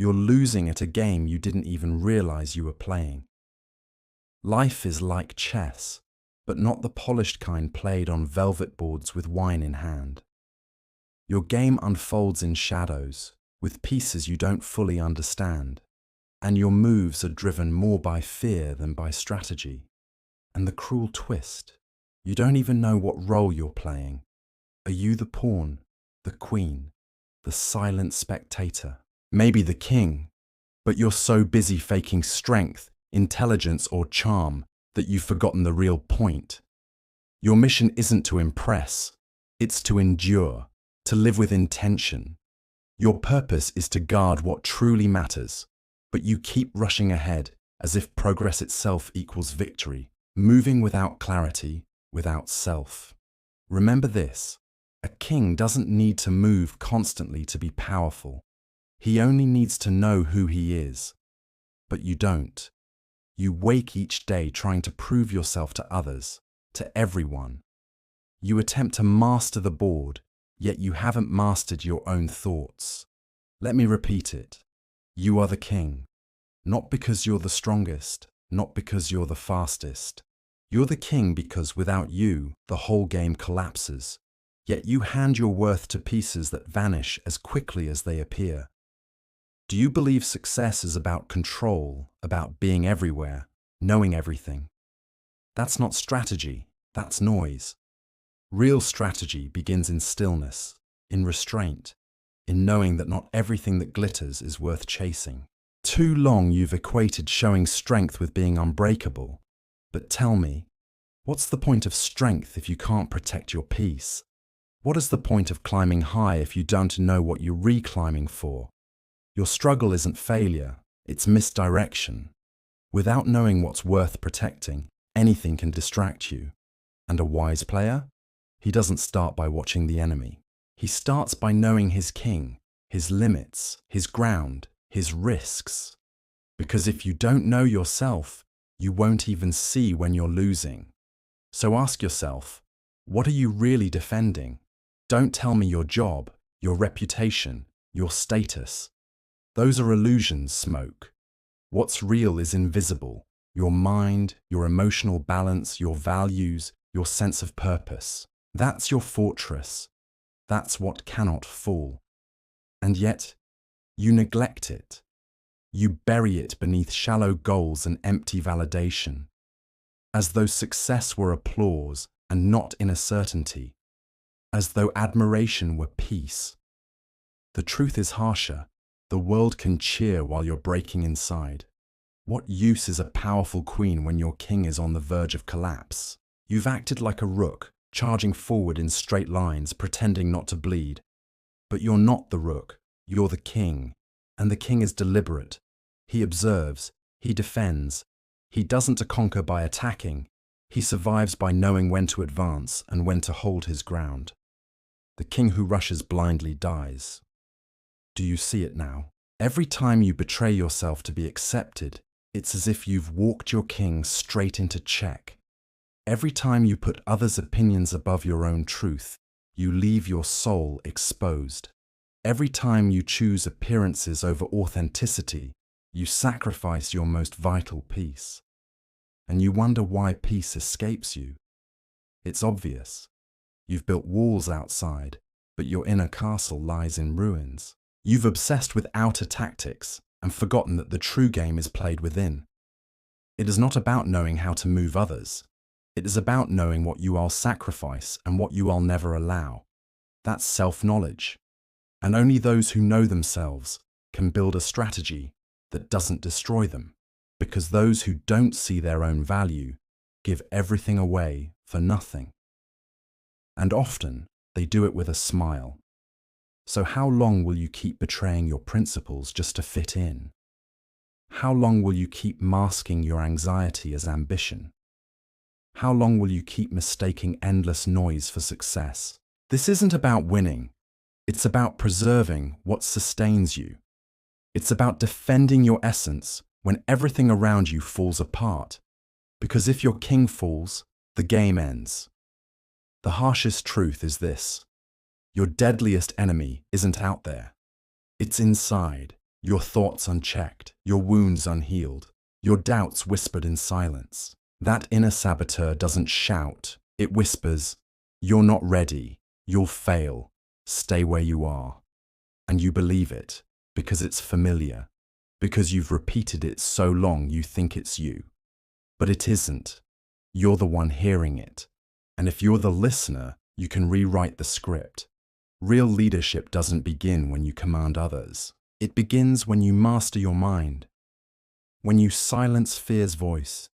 You're losing at a game you didn't even realize you were playing. Life is like chess, but not the polished kind played on velvet boards with wine in hand. Your game unfolds in shadows, with pieces you don't fully understand, and your moves are driven more by fear than by strategy. And the cruel twist, you don't even know what role you're playing. Are you the pawn, the queen, the silent spectator, maybe the king? But you're so busy faking strength, intelligence, or charm that you've forgotten the real point. Your mission isn't to impress, it's to endure, to live with intention. Your purpose is to guard what truly matters, but you keep rushing ahead as if progress itself equals victory, moving without clarity, without self. Remember this, a king doesn't need to move constantly to be powerful. He only needs to know who he is. But you don't. You wake each day trying to prove yourself to others, to everyone. You attempt to master the board, yet you haven't mastered your own thoughts. Let me repeat it. You are the king. Not because you're the strongest, not because you're the fastest. You're the king because without you, the whole game collapses. Yet you hand your worth to pieces that vanish as quickly as they appear. Do you believe success is about control, about being everywhere, knowing everything? That's not strategy, that's noise. Real strategy begins in stillness, in restraint, in knowing that not everything that glitters is worth chasing. Too long you've equated showing strength with being unbreakable. But tell me, what's the point of strength if you can't protect your peace? What is the point of climbing high if you don't know what you're reclimbing for? Your struggle isn't failure, it's misdirection. Without knowing what's worth protecting, anything can distract you. And a wise player? He doesn't start by watching the enemy. He starts by knowing his king, his limits, his ground, his risks. Because if you don't know yourself, you won't even see when you're losing. So ask yourself, what are you really defending? Don't tell me your job, your reputation, your status. Those are illusions, smoke. What's real is invisible. Your mind, your emotional balance, your values, your sense of purpose. That's your fortress. That's what cannot fall. And yet, you neglect it. You bury it beneath shallow goals and empty validation, as though success were applause and not inner certainty, as though admiration were peace. The truth is harsher. The world can cheer while you're breaking inside. What use is a powerful queen when your king is on the verge of collapse? You've acted like a rook, charging forward in straight lines, pretending not to bleed. But you're not the rook, you're the king. And the king is deliberate. He observes, he defends. He doesn't conquer by attacking. He survives by knowing when to advance and when to hold his ground. The king who rushes blindly dies. Do you see it now? Every time you betray yourself to be accepted, it's as if you've walked your king straight into check. Every time you put others' opinions above your own truth, you leave your soul exposed. Every time you choose appearances over authenticity, you sacrifice your most vital peace. And you wonder why peace escapes you. It's obvious. You've built walls outside, but your inner castle lies in ruins. You've obsessed with outer tactics and forgotten that the true game is played within. It is not about knowing how to move others. It is about knowing what you will sacrifice and what you will never allow. That's self-knowledge. And only those who know themselves can build a strategy that doesn't destroy them. Because those who don't see their own value give everything away for nothing. And often they do it with a smile. So how long will you keep betraying your principles just to fit in? How long will you keep masking your anxiety as ambition? How long will you keep mistaking endless noise for success? This isn't about winning. It's about preserving what sustains you. It's about defending your essence when everything around you falls apart. Because if your king falls, the game ends. The harshest truth is this. Your deadliest enemy isn't out there. It's inside. Your thoughts unchecked, your wounds unhealed, your doubts whispered in silence. That inner saboteur doesn't shout, it whispers, "You're not ready, you'll fail, stay where you are." And you believe it, because it's familiar, because you've repeated it so long you think it's you. But it isn't. You're the one hearing it. And if you're the listener, you can rewrite the script. Real leadership doesn't begin when you command others. It begins when you master your mind, when you silence fear's voice,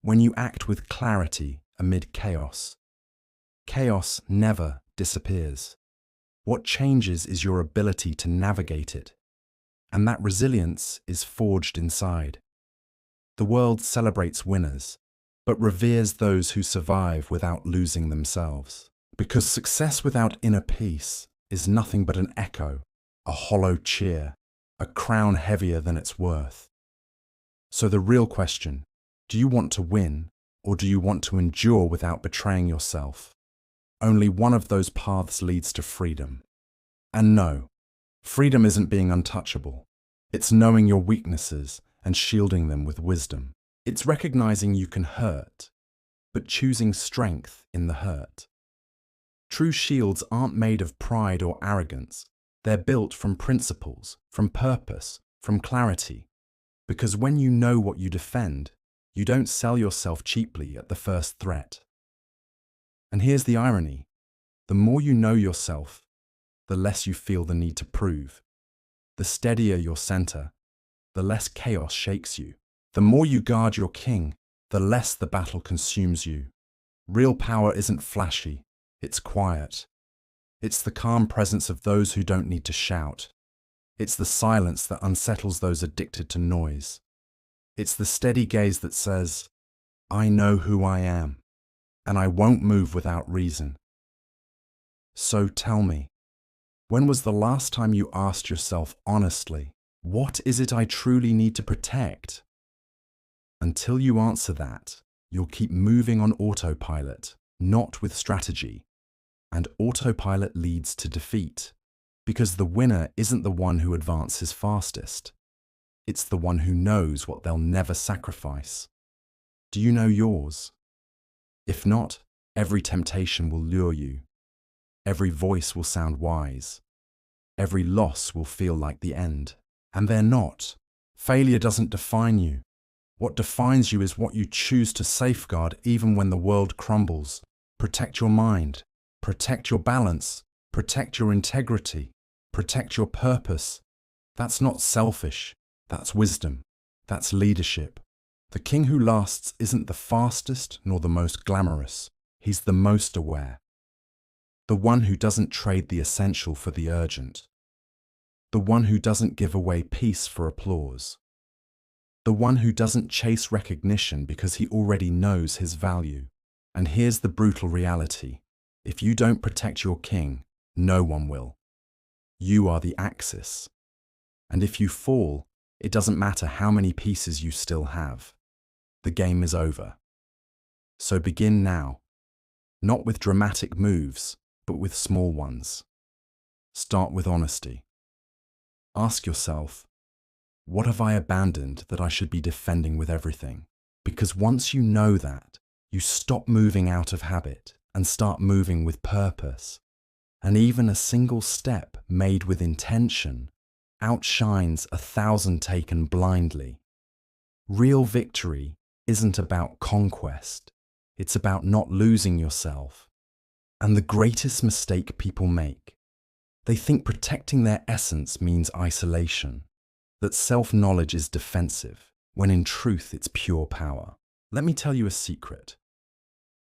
when you act with clarity amid chaos. Chaos never disappears. What changes is your ability to navigate it, and that resilience is forged inside. The world celebrates winners, but reveres those who survive without losing themselves. Because success without inner peace is nothing but an echo, a hollow cheer, a crown heavier than its worth. So the real question, do you want to win, or do you want to endure without betraying yourself? Only one of those paths leads to freedom. And no, freedom isn't being untouchable. It's knowing your weaknesses and shielding them with wisdom. It's recognizing you can hurt, but choosing strength in the hurt. True shields aren't made of pride or arrogance. They're built from principles, from purpose, from clarity. Because when you know what you defend, you don't sell yourself cheaply at the first threat. And here's the irony. The more you know yourself, the less you feel the need to prove. The steadier your center, the less chaos shakes you. The more you guard your king, the less the battle consumes you. Real power isn't flashy, it's quiet. It's the calm presence of those who don't need to shout. It's the silence that unsettles those addicted to noise. It's the steady gaze that says, "I know who I am, and I won't move without reason." So tell me, when was the last time you asked yourself honestly, what is it I truly need to protect? Until you answer that, you'll keep moving on autopilot, not with strategy. And autopilot leads to defeat, because the winner isn't the one who advances fastest. It's the one who knows what they'll never sacrifice. Do you know yours? If not, every temptation will lure you. Every voice will sound wise. Every loss will feel like the end. And they're not. Failure doesn't define you. What defines you is what you choose to safeguard even when the world crumbles. Protect your mind. Protect your balance. Protect your integrity. Protect your purpose. That's not selfish. That's wisdom. That's leadership. The king who lasts isn't the fastest nor the most glamorous. He's the most aware. The one who doesn't trade the essential for the urgent. The one who doesn't give away peace for applause. The one who doesn't chase recognition because he already knows his value. And here's the brutal reality. If you don't protect your king, no one will. You are the axis. And if you fall, it doesn't matter how many pieces you still have. The game is over. So begin now. Not with dramatic moves, but with small ones. Start with honesty. Ask yourself, what have I abandoned that I should be defending with everything? Because once you know that, you stop moving out of habit and start moving with purpose. And even a single step made with intention outshines 1,000 taken blindly. Real victory isn't about conquest. It's about not losing yourself. And the greatest mistake people make, they think protecting their essence means isolation, that self-knowledge is defensive, when in truth it's pure power. Let me tell you a secret.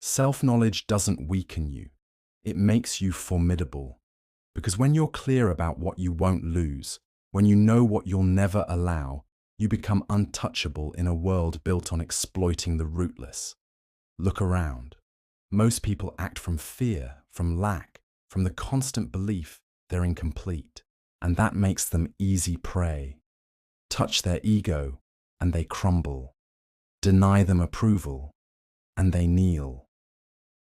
Self-knowledge doesn't weaken you. It makes you formidable. Because when you're clear about what you won't lose, when you know what you'll never allow, you become untouchable in a world built on exploiting the rootless. Look around. Most people act from fear, from lack, from the constant belief they're incomplete, and that makes them easy prey. Touch their ego, and they crumble. Deny them approval, and they kneel.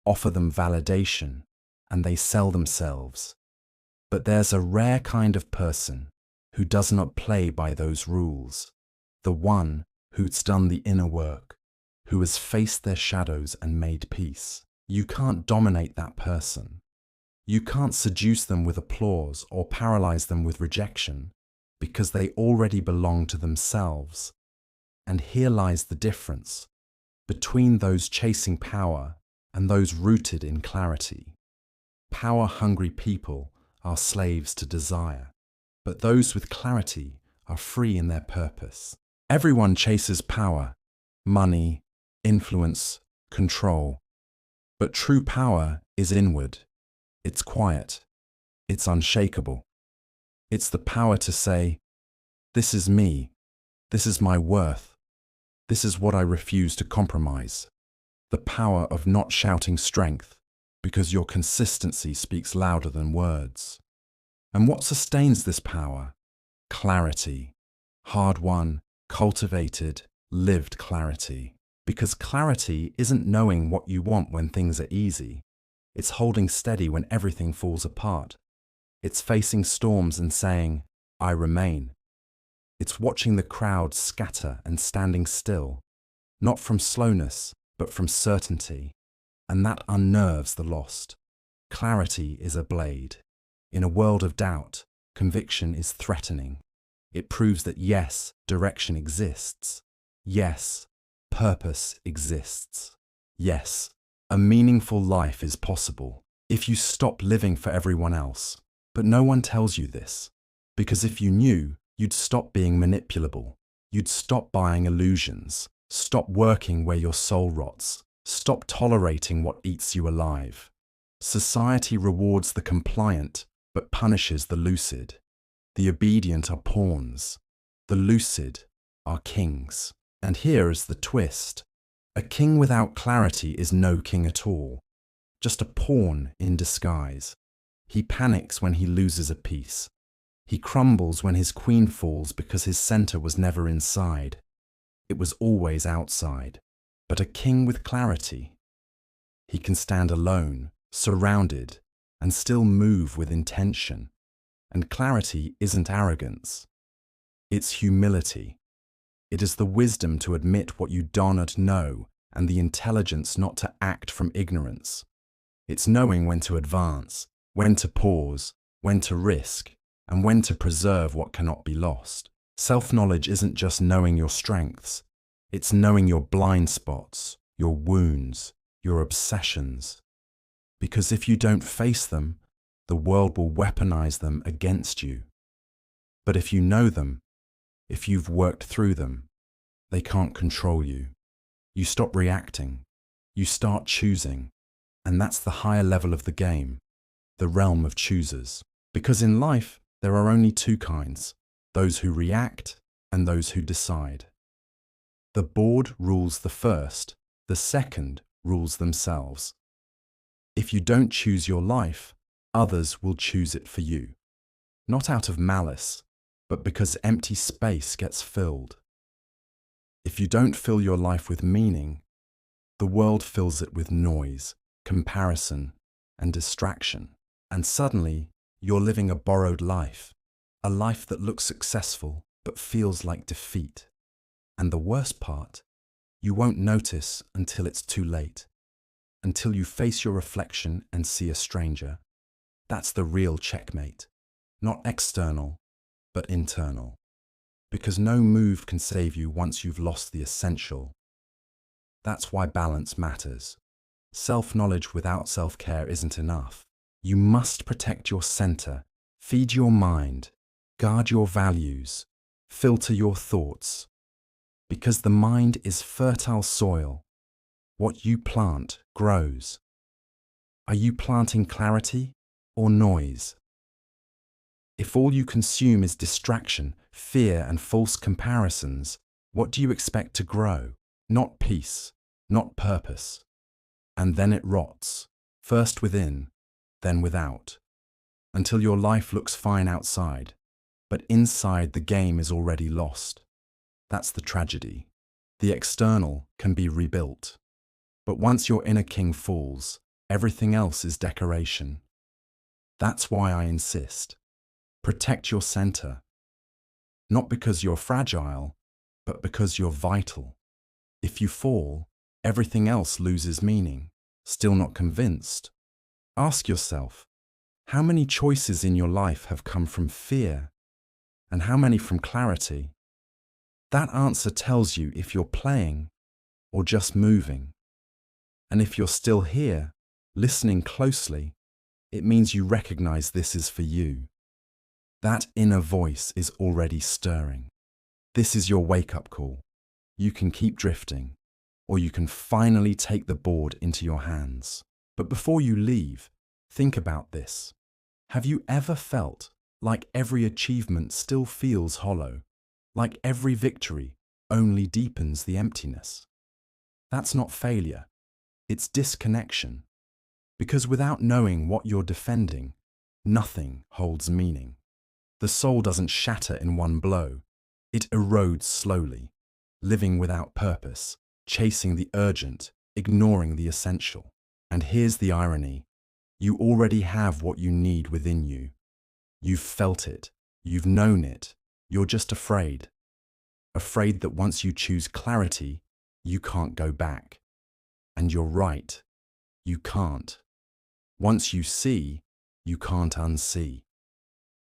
Offer them validation, and they sell themselves. But there's a rare kind of person, who does not play by those rules, the one who's done the inner work, who has faced their shadows and made peace. You can't dominate that person. You can't seduce them with applause or paralyze them with rejection, because they already belong to themselves. And here lies the difference between those chasing power and those rooted in clarity. Power-hungry people are slaves to desire, but those with clarity are free in their purpose. Everyone chases power, money, influence, control. But true power is inward. It's quiet. It's unshakable. It's the power to say, "This is me. This is my worth. This is what I refuse to compromise." The power of not shouting strength, because your consistency speaks louder than words. And what sustains this power? Clarity. Hard-won, cultivated, lived clarity. Because clarity isn't knowing what you want when things are easy. It's holding steady when everything falls apart. It's facing storms and saying, "I remain." It's watching the crowd scatter and standing still, not from slowness, but from certainty. And that unnerves the lost. Clarity is a blade. In a world of doubt, conviction is threatening. It proves that yes, direction exists. Yes, purpose exists. Yes, a meaningful life is possible if you stop living for everyone else. But no one tells you this, because if you knew, you'd stop being manipulable. You'd stop buying illusions. Stop working where your soul rots. Stop tolerating what eats you alive. Society rewards the compliant, but punishes the lucid. The obedient are pawns. The lucid are kings. And here is the twist. A king without clarity is no king at all. Just a pawn in disguise. He panics when he loses a piece. He crumbles when his queen falls because his center was never inside. It was always outside. But a king with clarity, he can stand alone, surrounded, and still move with intention. And clarity isn't arrogance. It's humility. It is the wisdom to admit what you do not know and the intelligence not to act from ignorance. It's knowing when to advance, when to pause, when to risk, and when to preserve what cannot be lost. Self-knowledge isn't just knowing your strengths. It's knowing your blind spots, your wounds, your obsessions. Because if you don't face them, the world will weaponize them against you. But if you know them, if you've worked through them, they can't control you. You stop reacting. You start choosing. And that's the higher level of the game, the realm of choosers. Because in life, there are only two kinds, those who react and those who decide. The board rules the first, the second rules themselves. If you don't choose your life, others will choose it for you. Not out of malice, but because empty space gets filled. If you don't fill your life with meaning, the world fills it with noise, comparison, and distraction. And suddenly, you're living a borrowed life, a life that looks successful but feels like defeat. And the worst part, you won't notice until it's too late, until you face your reflection and see a stranger. That's the real checkmate, not external, but internal. Because no move can save you once you've lost the essential. That's why balance matters. Self-knowledge without self-care isn't enough. You must protect your center, feed your mind, guard your values, filter your thoughts. Because the mind is fertile soil. What you plant grows. Are you planting clarity or noise? If all you consume is distraction, fear, and false comparisons, what do you expect to grow? Not peace, not purpose. And then it rots, first within, then without, until your life looks fine outside, but inside the game is already lost. That's the tragedy. The external can be rebuilt, but once your inner king falls, everything else is decoration. That's why I insist. Protect your center. Not because you're fragile, but because you're vital. If you fall, everything else loses meaning. Still not convinced? Ask yourself, how many choices in your life have come from fear, and how many from clarity? That answer tells you if you're playing or just moving. And if you're still here, listening closely, it means you recognize this is for you. That inner voice is already stirring. This is your wake-up call. You can keep drifting, or you can finally take the board into your hands. But before you leave, think about this. Have you ever felt like every achievement still feels hollow, like every victory only deepens the emptiness? That's not failure, it's disconnection. Because without knowing what you're defending, nothing holds meaning. The soul doesn't shatter in one blow, it erodes slowly, living without purpose, chasing the urgent, ignoring the essential. And here's the irony. You already have what you need within you. You've felt it, you've known it, you're just afraid. Afraid that once you choose clarity, you can't go back. And you're right, you can't. Once you see, you can't unsee.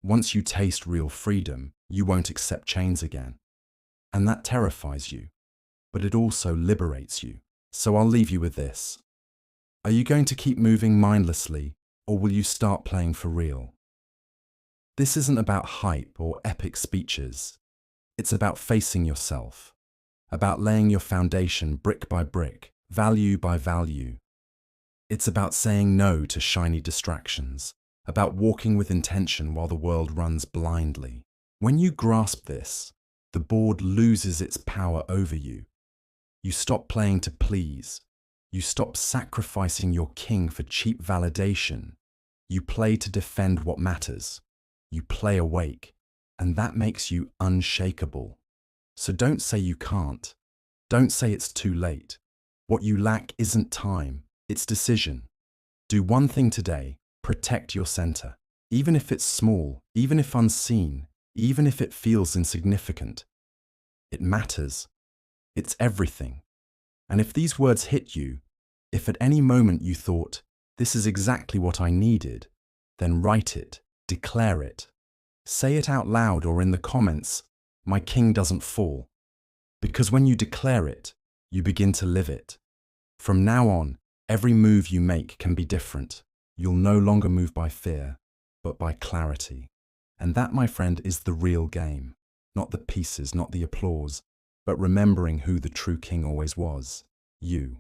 Once you taste real freedom, you won't accept chains again. And that terrifies you, but it also liberates you. So I'll leave you with this. Are you going to keep moving mindlessly, or will you start playing for real? This isn't about hype or epic speeches. It's about facing yourself, about laying your foundation brick by brick, value by value. It's about saying no to shiny distractions, about walking with intention while the world runs blindly. When you grasp this, the board loses its power over you. You stop playing to please. You stop sacrificing your king for cheap validation. You play to defend what matters. You play awake, and that makes you unshakable. So don't say you can't. Don't say it's too late. What you lack isn't time, it's decision. Do one thing today, protect your center. Even if it's small, even if unseen, even if it feels insignificant. It matters. It's everything. And if these words hit you, if at any moment you thought, this is exactly what I needed, then write it, declare it. Say it out loud or in the comments, my king doesn't fall. Because when you declare it, you begin to live it. From now on, every move you make can be different. You'll no longer move by fear, but by clarity. And that, my friend, is the real game. Not the pieces, not the applause, but remembering who the true king always was, you.